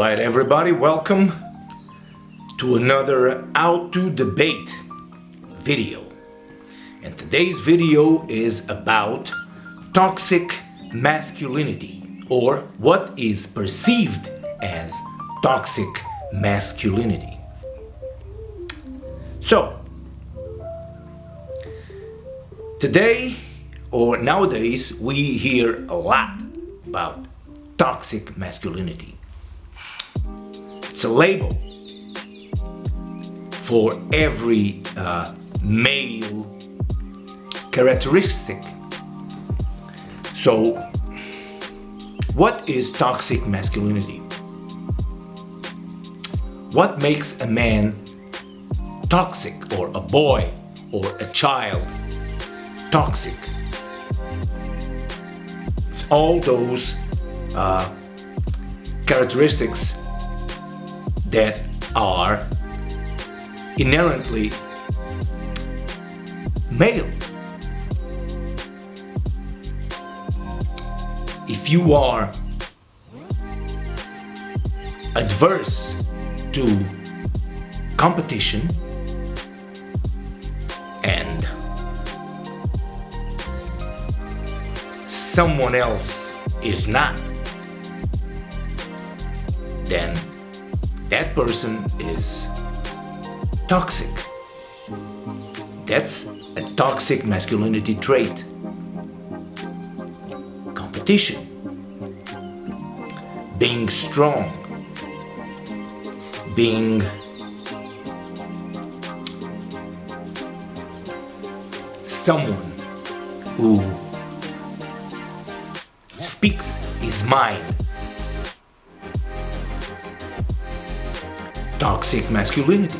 Alright everybody, welcome to another How to Debate video. And today's video is about toxic masculinity, or what is perceived as toxic masculinity. So, today or nowadays we hear a lot about toxic masculinity. It's a label for every male characteristic. So, what is toxic masculinity? What makes a man toxic, or a boy or a child toxic? It's all those characteristics that are inherently male. If you are adverse to competition and someone else is not, then that person is toxic. That's a toxic masculinity trait. Competition. Being strong. Being someone who speaks his mind. Toxic masculinity.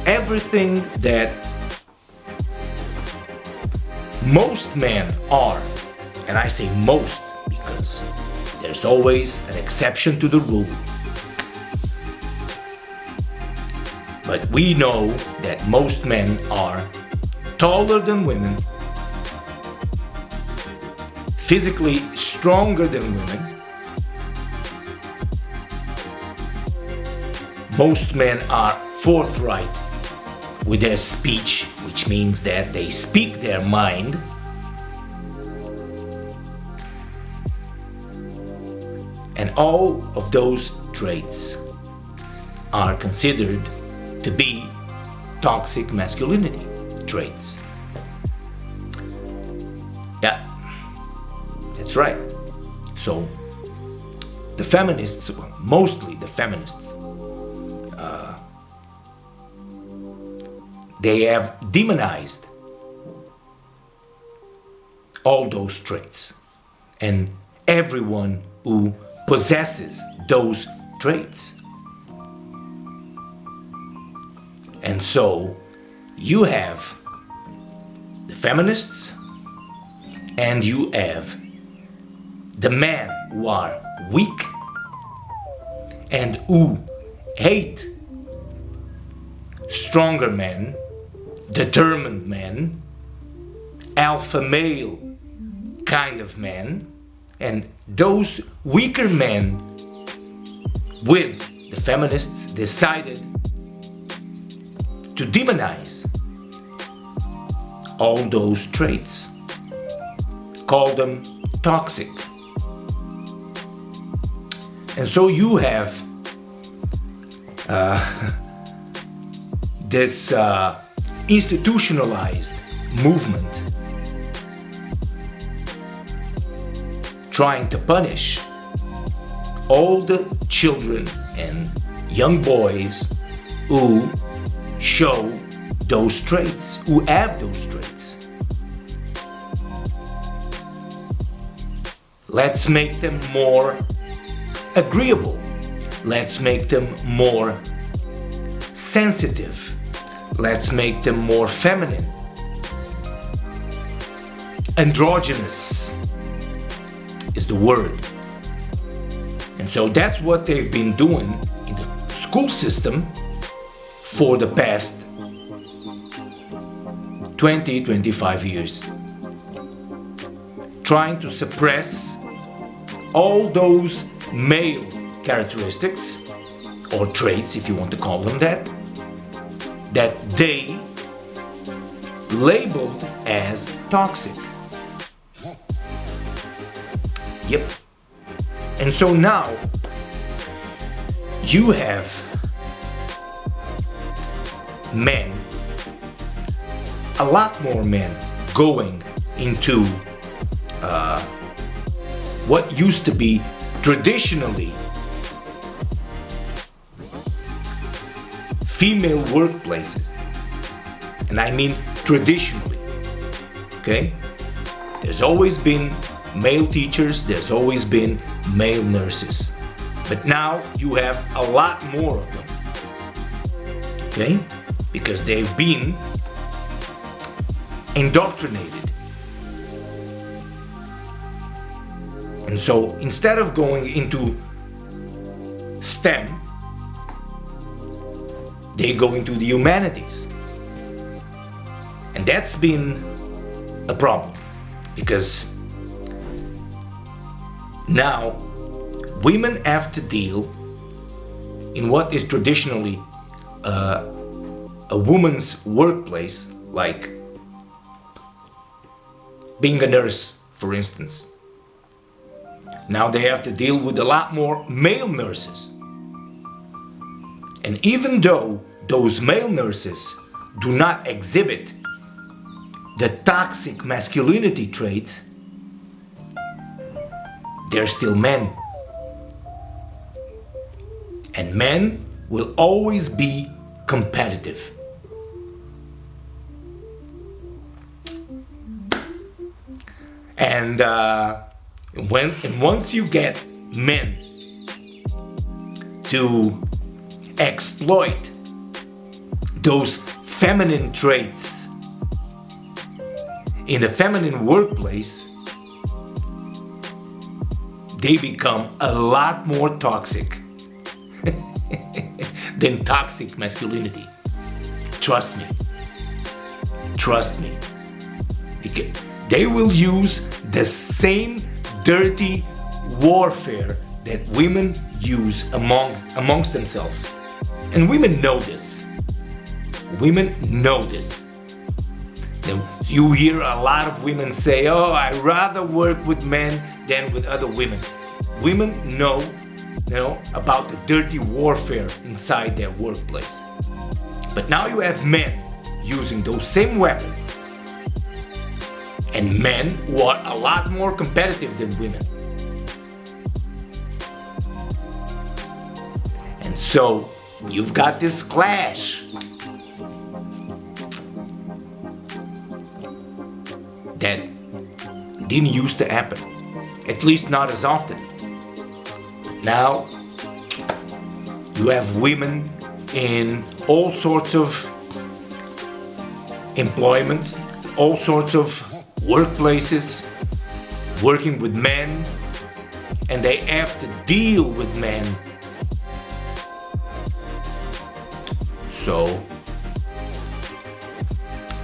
Everything that most men are, and I say most because there's always an exception to the rule, but we know that most men are taller than women, physically stronger than women. Most men are forthright with their speech, which means that they speak their mind. And all of those traits are considered to be toxic masculinity traits. Yeah, that's right. So, the feminists, well, mostly the feminists, they have demonized all those traits and everyone who possesses those traits. And so you have the feminists and you have the men who are weak and who hate stronger men, determined men, alpha male kind of men, and those weaker men with the feminists decided to demonize all those traits, call them toxic. And so you have this institutionalized movement trying to punish all the children and young boys who show those traits, who have those traits. Let's make them more agreeable. Let's make them more sensitive. Let's make them more feminine. Androgynous is the word. And so that's what they've been doing in the school system for the past 20, 25 years. Trying to suppress all those male characteristics, or traits if you want to call them that they labeled as toxic. Yep. And so now you have men, a lot more men going into what used to be traditionally female workplaces. And I mean traditionally, okay? There's always been male teachers, there's always been male nurses. But now you have a lot more of them, okay? Because they've been indoctrinated. And so instead of going into STEM, they go into the humanities. And that's been a problem, because now women have to deal in what is traditionally a woman's workplace, like being a nurse, for instance. Now they have to deal with a lot more male nurses. And even though those male nurses do not exhibit the toxic masculinity traits, they're still men. And men will always be competitive. And once you get men to exploit those feminine traits in the feminine workplace, they become a lot more toxic than toxic masculinity. Trust me. Trust me. They will use the same dirty warfare that women use amongst themselves. And women know this. Women know this. You hear a lot of women say, "Oh, I'd rather work with men than with other women." Women know, about the dirty warfare inside their workplace. But now you have men using those same weapons, and men who are a lot more competitive than women. And so you've got this clash that didn't used to happen, at least not as often. Now you have women in all sorts of employment, all sorts of workplaces, working with men, and they have to deal with men. So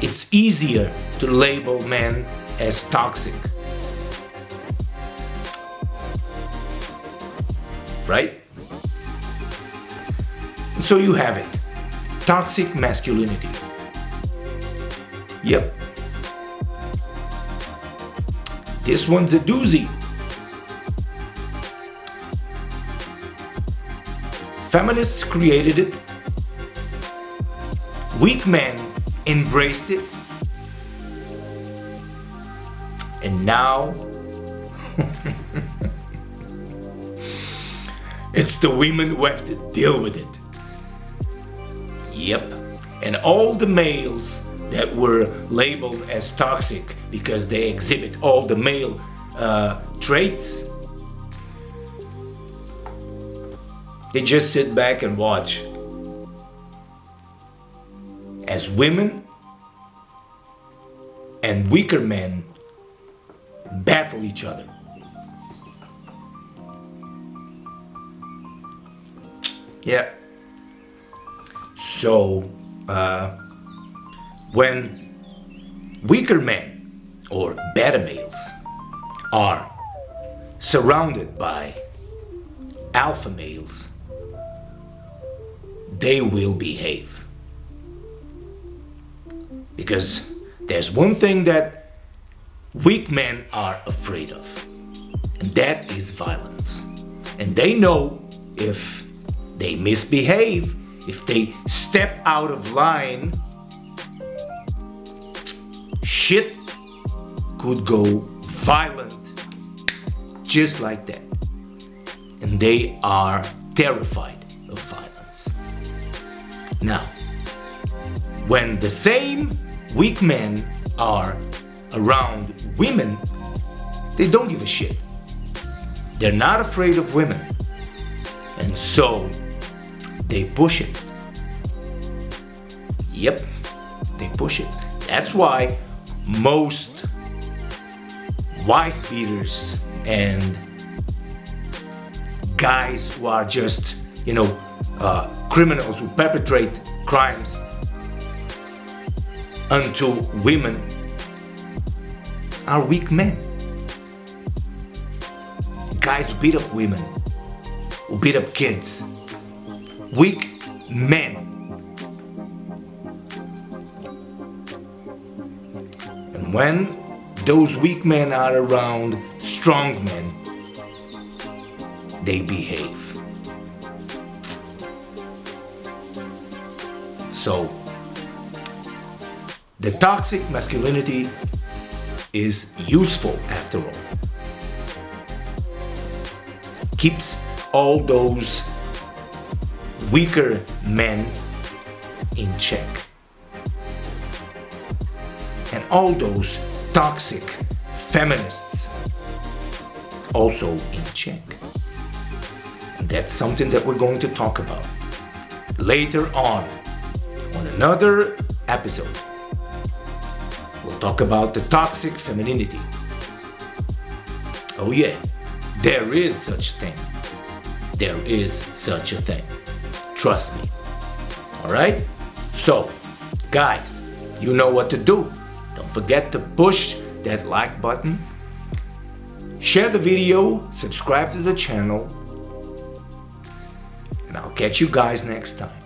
it's easier to label men as toxic, right? And so you have it, toxic masculinity. Yep. This one's a doozy. Feminists created it. Weak men embraced it. And now it's the women who have to deal with it. Yep. And all the males that were labeled as toxic because they exhibit all the male traits, they just sit back and watch as women and weaker men battle each other. Yeah. So when weaker men or beta males are surrounded by alpha males, they will behave. Because there's one thing that weak men are afraid of, and that is violence. And they know if they misbehave, if they step out of line, shit could go violent just like that. And they are terrified of violence. Now, when the same weak men are around women, they don't give a shit. They're not afraid of women. And so they push it. Yep, they push it. That's why most wife beaters and guys who are just, criminals who perpetrate crimes unto women are weak men. Guys who beat up women, who beat up kids. Weak men. And when those weak men are around strong men, they behave. So, the toxic masculinity is useful after all. Keeps all those weaker men in check. And all those toxic feminists also in check. And that's something that we're going to talk about later on another episode. We'll talk about the toxic femininity. Oh yeah, there is such thing. There is such a thing. Trust me. Alright? So, guys, you know what to do. Don't forget to push that like button. Share the video, subscribe to the channel, and I'll catch you guys next time.